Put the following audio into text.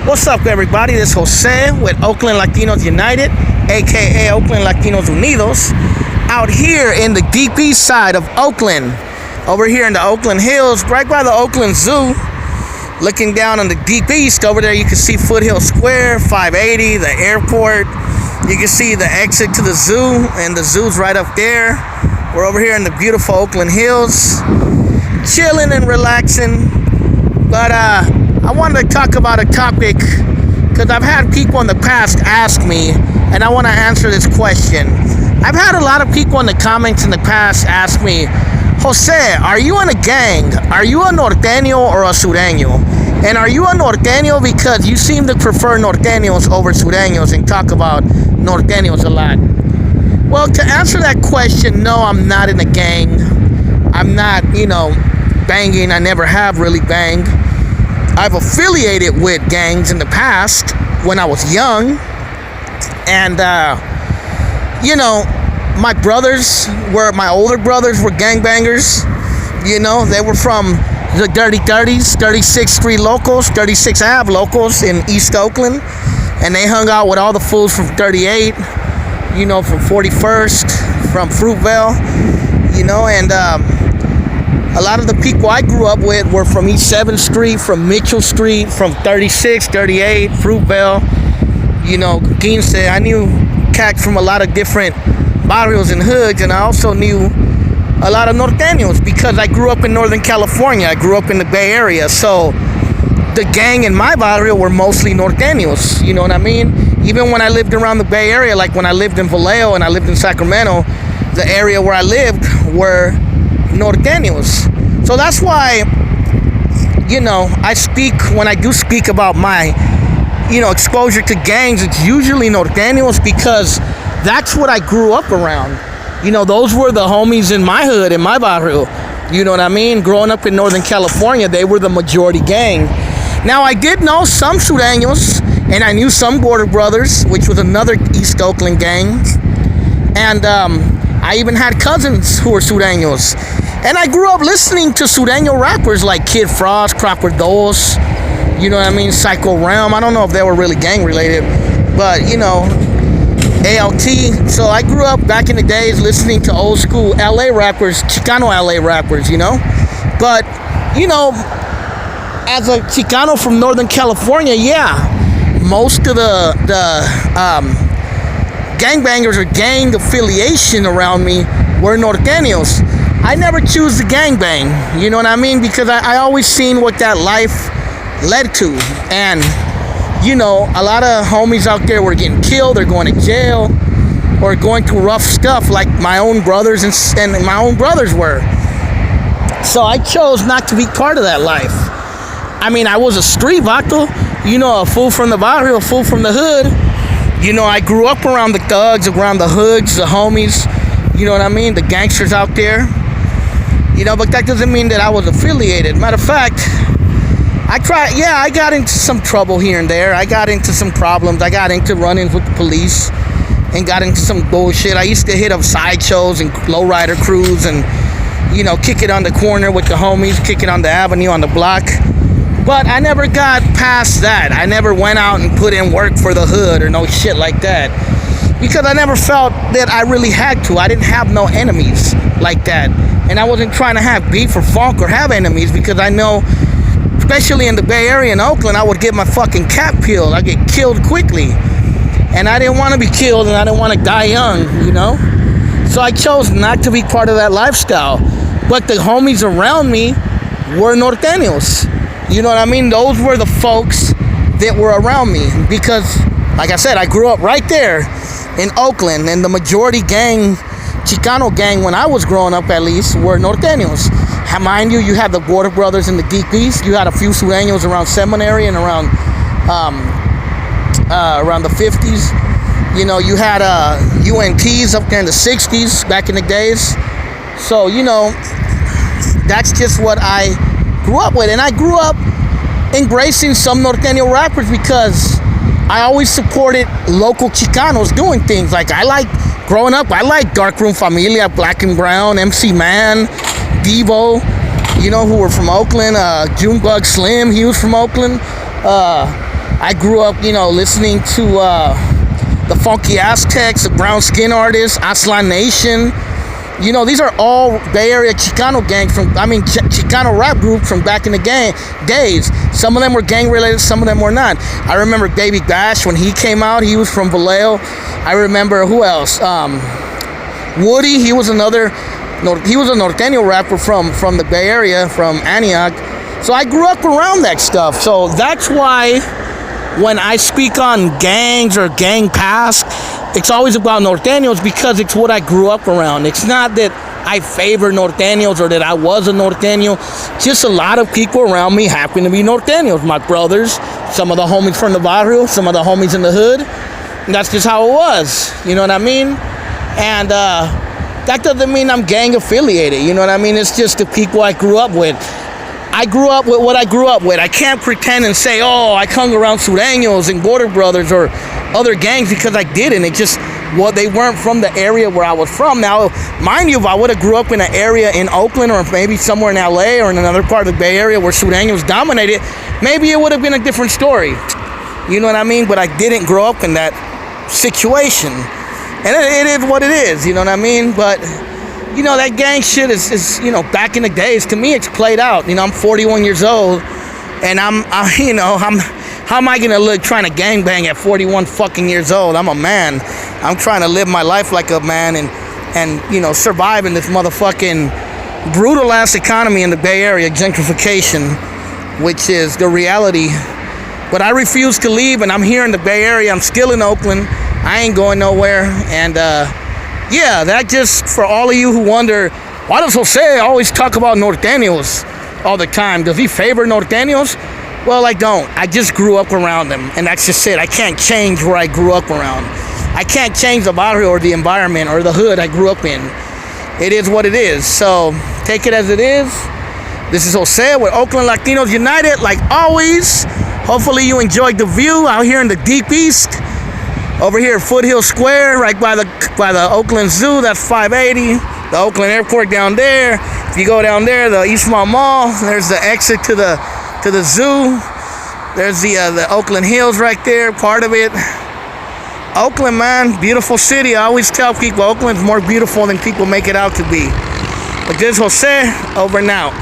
What's up, everybody? This is Jose with Oakland Latinos United, aka Oakland Latinos Unidos, out here in the deep east side of Oakland, over here in the Oakland Hills, right by the Oakland Zoo. Looking down on the deep east, over there you can see Foothill Square, 580, the airport. You can see the exit to the zoo, and the zoo's right up there. We're over here in the beautiful Oakland Hills, chilling and relaxing. But I wanted to talk about a topic because I've had people in the past ask me, and I want to answer this question. I've had a lot of people in the comments in the past ask me, Jose, are you in a gang? Are you a norteño or a sureño? And are you a norteño because you seem to prefer norteños over sureños and talk about norteños a lot? Well, to answer that question, no, I'm not in a gang. I'm not, banging. I never have really banged. I've affiliated with gangs in the past when I was young. And, my older brothers were gangbangers. They were from the Dirty 30s, 36th Street locals, 36th Ave locals in East Oakland. And they hung out with all the fools from 38, from 41st, from Fruitvale, and a lot of the people I grew up with were from East 7th Street, from Mitchell Street, from 36, 38, Fruitvale, Quince. I knew cats from a lot of different barrios and hoods, and I also knew a lot of norteños because I grew up in Northern California. I grew up in the Bay Area, so the gang in my barrio were mostly norteños, you know what I mean? Even when I lived around the Bay Area, like when I lived in Vallejo and I lived in Sacramento, the area where I lived were norteños. So that's why, I speak, when I do speak about my, exposure to gangs, it's usually norteños because that's what I grew up around. Those were the homies in my hood, in my barrio. You know what I mean? Growing up in Northern California, they were the majority gang. Now, I did know some sureños, and I knew some Border Brothers, which was another East Oakland gang. And I even had cousins who were sureños. And I grew up listening to sureño rappers like Kid Frost, Proper Dos, Psycho Realm. I don't know if they were really gang related, but, ALT. So I grew up back in the days listening to old school LA rappers, Chicano LA rappers, But, as a Chicano from Northern California, most of the gangbangers or gang affiliation around me were norteños. I never choose the gangbang, you know what I mean? Because I always seen what that life led to. And, a lot of homies out there were getting killed or going to jail or going through rough stuff like my own brothers and my own brothers were. So I chose not to be part of that life. I mean, I was a street vato, a fool from the barrio, a fool from the hood. I grew up around the thugs, around the hoods, the homies, you know what I mean? The gangsters out there. But that doesn't mean that I was affiliated. Matter of fact, I got into some trouble here and there. I got into some problems. I got into run-ins with the police and got into some bullshit. I used to hit up sideshows and lowrider crews and, kick it on the corner with the homies, kick it on the avenue, on the block. But I never got past that. I never went out and put in work for the hood or no shit like that. Because I never felt that I really had to. I didn't have no enemies like that. And I wasn't trying to have beef or funk or have enemies because I know, especially in the Bay Area in Oakland, I would get my fucking cap peeled. I'd get killed quickly. And I didn't want to be killed and I didn't want to die young, So I chose not to be part of that lifestyle. But the homies around me were norteños. You know what I mean? Those were the folks that were around me because, like I said, I grew up right there in Oakland, and the majority gang, Chicano gang, when I was growing up at least, were norteños. Mind you, you had the Border Brothers in the Deep East. You had a few sureños around Seminary and around the 50s. You had UNTs up there in the 60s back in the days. So, that's just what I grew up with. And I grew up embracing some norteño rappers because I always supported local Chicanos doing things. Like growing up, I liked Darkroom Familia, Black and Brown, MC Man, Devo, who were from Oakland. Junebug Slim, he was from Oakland. I grew up, listening to the Funky Aztecs, the Brown Skin Artists, Aslan Nation. These are all Bay Area Chicano gangs Chicano rap group from back in the days. Some of them were gang related, some of them were not. I remember Baby Bash when he came out. He was from Vallejo. I remember who else? Woody. He was a norteño rapper from the Bay Area, from Antioch. So I grew up around that stuff. So that's why when I speak on gangs or gang past, it's always about norteños, because it's what I grew up around. It's not that I favor norteños or that I was a norteño. Just a lot of people around me happen to be norteños. My brothers, some of the homies from the barrio, some of the homies in the hood. And that's just how it was. You know what I mean? And that doesn't mean I'm gang affiliated. You know what I mean? It's just the people I grew up with. I grew up with what I grew up with. I can't pretend and say, I hung around Sureños and Border Brothers or other gangs, because I didn't. It just, they weren't from the area where I was from. Now, mind you, if I would have grew up in an area in Oakland or maybe somewhere in LA or in another part of the Bay Area where Sureños dominated, maybe it would have been a different story. You know what I mean? But I didn't grow up in that situation. And it is what it is, you know what I mean? But that gang shit is back in the days. To me, it's played out. I'm 41 years old, and how am I gonna look trying to gangbang at 41 fucking years old? I'm a man. I'm trying to live my life like a man and survive in this motherfucking brutal ass economy in the Bay Area, gentrification, which is the reality. But I refuse to leave, and I'm here in the Bay Area. I'm still in Oakland. I ain't going nowhere, and that just for all of you who wonder, why does Jose always talk about norteños all the time? Does he favor norteños? Well, I don't. I just grew up around them, and that's just it. I can't change where I grew up around. I can't change the barrio or the environment or the hood I grew up in. It is what it is. So take it as it is. This is Jose with Oakland Latinos United, like always. Hopefully you enjoyed the view out here in the Deep East. Over here at Foothill Square, right by the Oakland Zoo, that's 580. The Oakland Airport down there. If you go down there, the Eastmont Mall, there's the exit to the zoo. There's the Oakland Hills right there, part of it. Oakland, man, beautiful city. I always tell people Oakland's more beautiful than people make it out to be. But this is Jose, over and out.